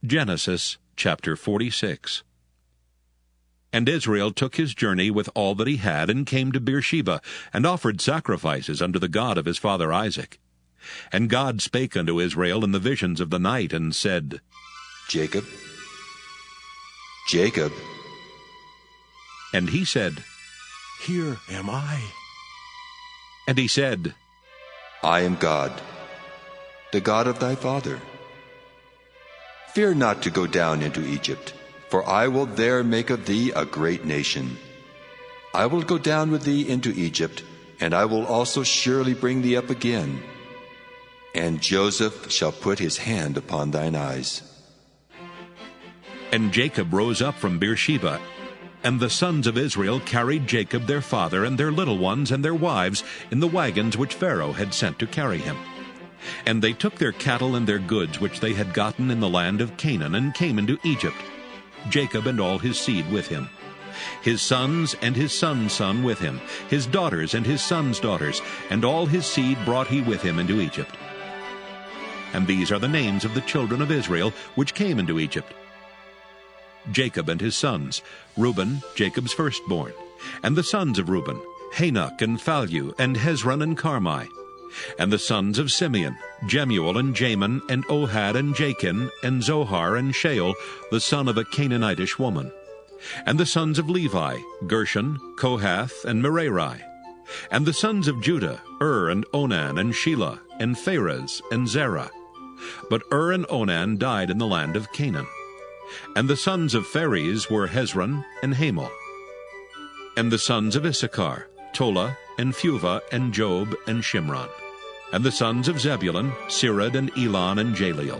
Genesis chapter 46. And Israel took his journey with all that he had, and came to Beersheba, and offered sacrifices unto the God of his father Isaac. And God spake unto Israel in the visions of the night, and said, Jacob, Jacob. And he said, Here am I. And he said, I am God, the God of thy father. Fear not to go down into Egypt, for I will there make of thee a great nation. I will go down with thee into Egypt, and I will also surely bring thee up again. And Joseph shall put his hand upon thine eyes. And Jacob rose up from Beersheba, and the sons of Israel carried Jacob their father and their little ones and their wives in the wagons which Pharaoh had sent to carry him. And they took their cattle and their goods which they had gotten in the land of Canaan, and came into Egypt, Jacob and all his seed with him, his sons and his son's son with him, his daughters and his sons' daughters, and all his seed brought he with him into Egypt. And these are the names of the children of Israel which came into Egypt: Jacob and his sons, Reuben, Jacob's firstborn, and the sons of Reuben, Hanok and Phallu, and Hezron and Carmi. And the sons of Simeon, Jemuel and Jamin, and Ohad and Jachin, and Zohar and Shael, the son of a Canaanitish woman. And the sons of Levi, Gershon, Kohath, and Merari. And the sons of Judah, and Onan, and Shelah, and Pharez, and Zerah. But and Onan died in the land of Canaan. And the sons of Pharez were Hezron and Hamul. And the sons of Issachar, Tola, and Phuvah, and Job, and Shimron. And the sons of Zebulun, Sirad, and Elon, and Jaleel.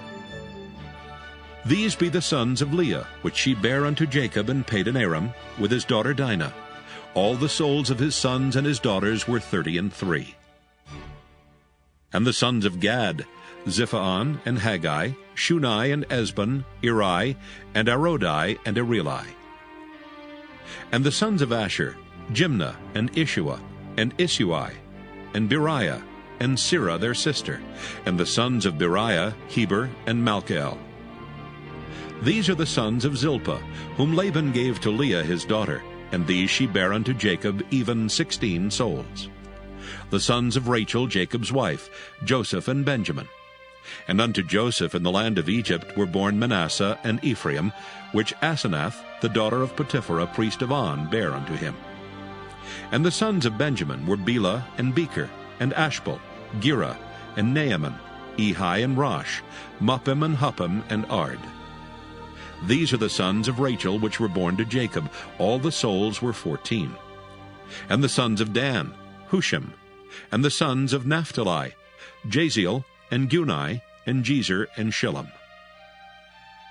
These be the sons of Leah, which she bare unto Jacob in Padan Aram, with his daughter Dinah. All the souls of his sons and his daughters were 33. And the sons of Gad, Ziphaon, and Haggai, Shunai, and Esbon, Eri, and Arodai, and Areli. And the sons of Asher, Jimnah, and Ishua, and Isui, and Beriah, and Sirah their sister, and the sons of Beriah, Heber, and Malchel. These are the sons of Zilpah, whom Laban gave to Leah his daughter, and these she bare unto Jacob, even 16 souls. The sons of Rachel, Jacob's wife, Joseph and Benjamin. And unto Joseph in the land of Egypt were born Manasseh and Ephraim, which Asenath, the daughter of Potipherah, priest of On, bare unto him. And the sons of Benjamin were Bela and Becher, and Ashbel, Gera, and Naaman, Ehi and Rosh, Muppim and Huppim, and Ard. These are the sons of Rachel which were born to Jacob. All the souls were 14. And the sons of Dan, Hushim. And the sons of Naphtali, Jaziel, and Guni, and Jezer, and Shillem.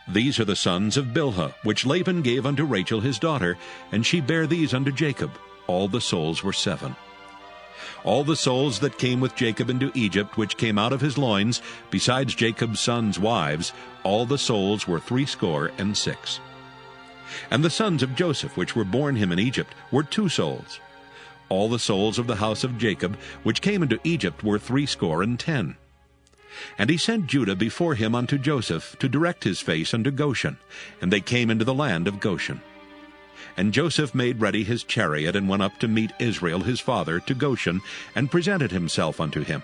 These are the sons of Bilhah, which Laban gave unto Rachel his daughter, and she bare these unto Jacob. All the souls were 7. All the souls that came with Jacob into Egypt, which came out of his loins, besides Jacob's sons' wives, all the souls were 66. And the sons of Joseph, which were born him in Egypt, were 2 souls. All the souls of the house of Jacob, which came into Egypt, were 70. And he sent Judah before him unto Joseph, to direct his face unto Goshen, and they came into the land of Goshen. And Joseph made ready his chariot, and went up to meet Israel his father to Goshen, and presented himself unto him.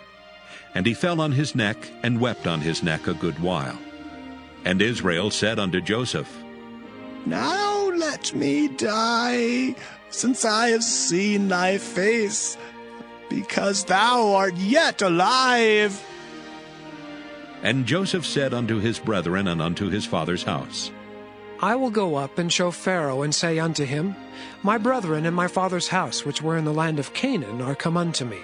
And he fell on his neck, and wept on his neck a good while. And Israel said unto Joseph, Now let me die, since I have seen thy face, because thou art yet alive. And Joseph said unto his brethren and unto his father's house, I will go up and show Pharaoh, and say unto him, My brethren and my father's house, which were in the land of Canaan, are come unto me.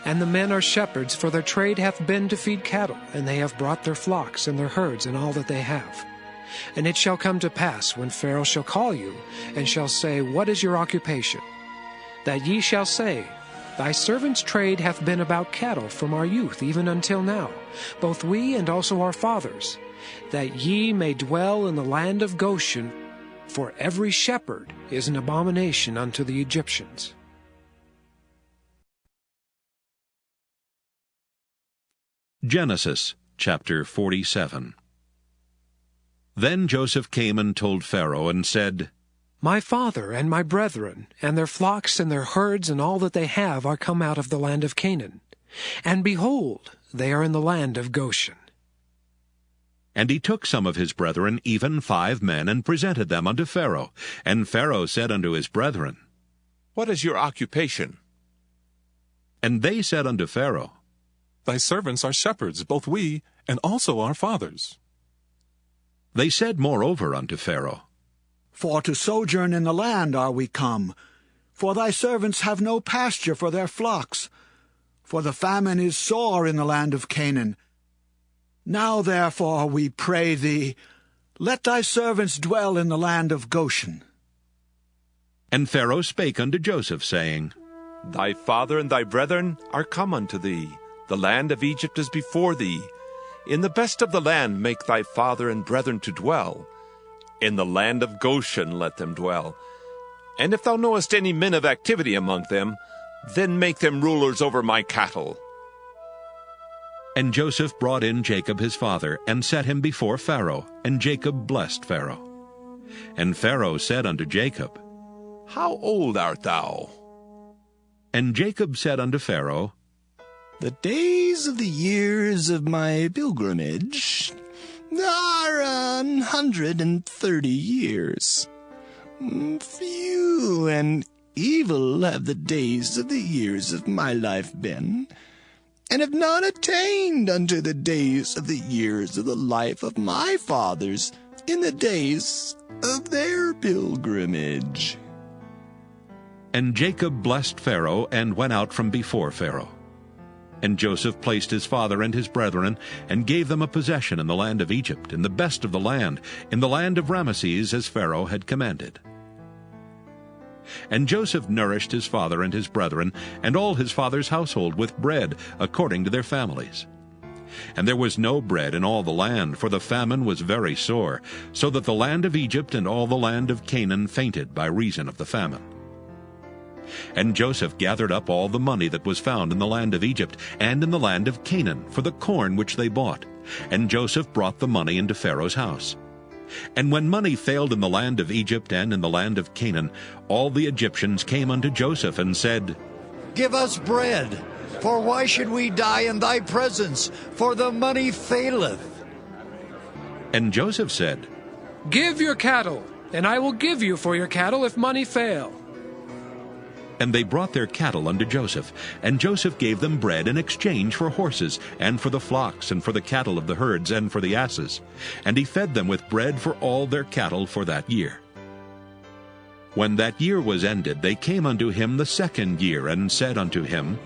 And the men are shepherds, for their trade hath been to feed cattle, and they have brought their flocks and their herds and all that they have. And it shall come to pass, when Pharaoh shall call you, and shall say, What is your occupation? That ye shall say, Thy servant's trade hath been about cattle from our youth even until now, both we and also our fathers, that ye may dwell in the land of Goshen, for every shepherd is an abomination unto the Egyptians. Genesis chapter 47. Then Joseph came and told Pharaoh, and said, My father and my brethren, and their flocks and their herds and all that they have are come out of the land of Canaan. And behold, they are in the land of Goshen. And he took some of his brethren, even 5 men, and presented them unto Pharaoh. And Pharaoh said unto his brethren, What is your occupation? And they said unto Pharaoh, Thy servants are shepherds, both we, and also our fathers. They said moreover unto Pharaoh, For to sojourn in the land are we come, for thy servants have no pasture for their flocks, for the famine is sore in the land of Canaan. Now therefore, we pray thee, let thy servants dwell in the land of Goshen. And Pharaoh spake unto Joseph, saying, Thy father and thy brethren are come unto thee. The land of Egypt is before thee. In the best of the land make thy father and brethren to dwell. In the land of Goshen let them dwell. And if thou knowest any men of activity among them, then make them rulers over my cattle. And Joseph brought in Jacob his father, and set him before Pharaoh, and Jacob blessed Pharaoh. And Pharaoh said unto Jacob, How old art thou? And Jacob said unto Pharaoh, The days of the years of my pilgrimage are 130 years. Few and evil have the days of the years of my life been, and have not attained unto the days of the years of the life of my fathers in the days of their pilgrimage. And Jacob blessed Pharaoh, and went out from before Pharaoh. And Joseph placed his father and his brethren, and gave them a possession in the land of Egypt, in the best of the land, in the land of Ramesses, as Pharaoh had commanded. And Joseph nourished his father and his brethren, and all his father's household, with bread, according to their families. And there was no bread in all the land, for the famine was very sore, so that the land of Egypt and all the land of Canaan fainted by reason of the famine. And Joseph gathered up all the money that was found in the land of Egypt and in the land of Canaan for the corn which they bought. And Joseph brought the money into Pharaoh's house. And when money failed in the land of Egypt and in the land of Canaan, all the Egyptians came unto Joseph and said, Give us bread, for why should we die in thy presence? For the money faileth. And Joseph said, Give your cattle, and I will give you for your cattle if money fail. And they brought their cattle unto Joseph, and Joseph gave them bread in exchange for horses, and for the flocks, and for the cattle of the herds, and for the asses. And he fed them with bread for all their cattle for that year. When that year was ended, they came unto him the 2nd year, and said unto him,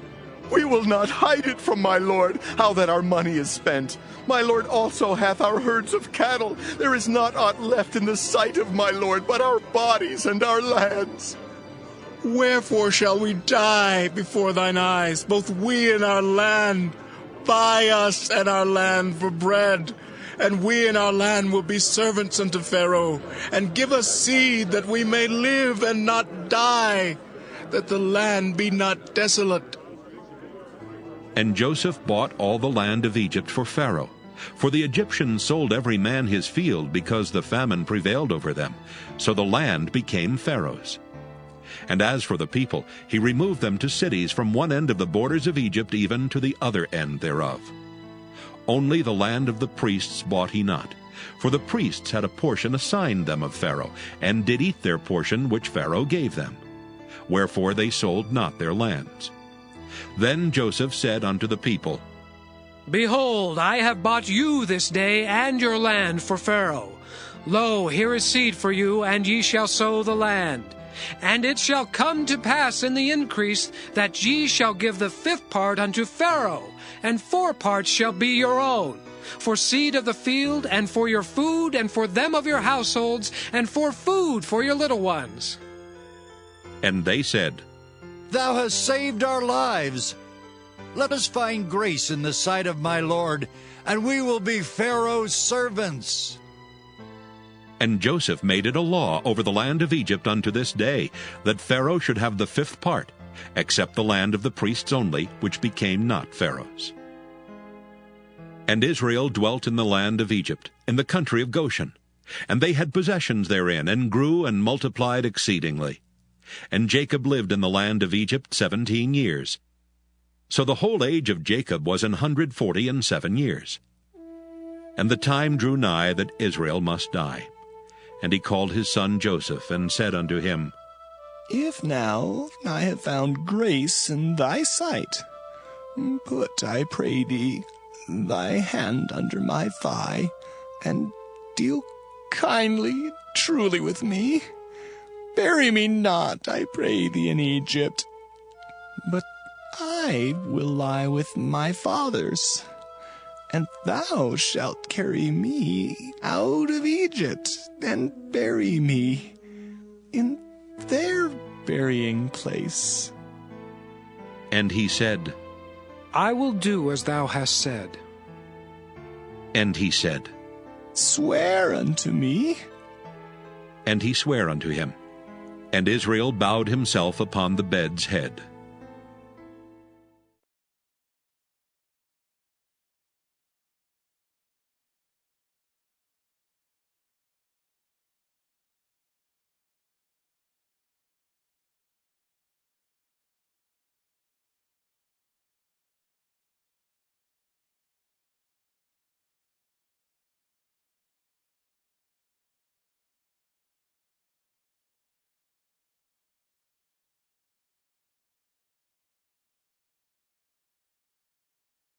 We will not hide it from my lord, how that our money is spent. My lord also hath our herds of cattle. There is not aught left in the sight of my lord, but our bodies and our lands. Wherefore shall we die before thine eyes, both we and our land? Buy us and our land for bread, and we and our land will be servants unto Pharaoh. And give us seed, that we may live and not die, that the land be not desolate. And Joseph bought all the land of Egypt for Pharaoh. For the Egyptians sold every man his field, because the famine prevailed over them. So the land became Pharaoh's. And as for the people, he removed them to cities from one end of the borders of Egypt even to the other end thereof. Only the land of the priests bought he not, for the priests had a portion assigned them of Pharaoh, and did eat their portion which Pharaoh gave them. Wherefore they sold not their lands. Then Joseph said unto the people, Behold, I have bought you this day and your land for Pharaoh. Lo, here is seed for you, and ye shall sow the land. And it shall come to pass in the increase that ye shall give the 5th part unto Pharaoh, and 4 parts shall be your own, for seed of the field, and for your food, and for them of your households, and for food for your little ones. And they said, Thou hast saved our lives. Let us find grace in the sight of my lord, and we will be Pharaoh's servants. And Joseph made it a law over the land of Egypt unto this day, that Pharaoh should have the 5th part, except the land of the priests only, which became not Pharaoh's. And Israel dwelt in the land of Egypt, in the country of Goshen. And they had possessions therein, and grew and multiplied exceedingly. And Jacob lived in the land of Egypt 17 years. So the whole age of Jacob was 147 years. And the time drew nigh that Israel must die. And he called his son Joseph, and said unto him, If now I have found grace in thy sight, put, I pray thee, thy hand under my thigh, and deal kindly and truly with me. Bury me not, I pray thee, in Egypt, but I will lie with my fathers, and thou shalt carry me out of Egypt, and bury me in their burying place. And he said, I will do as thou hast said. And he said, Swear unto me. And he sware unto him. And Israel bowed himself upon the bed's head.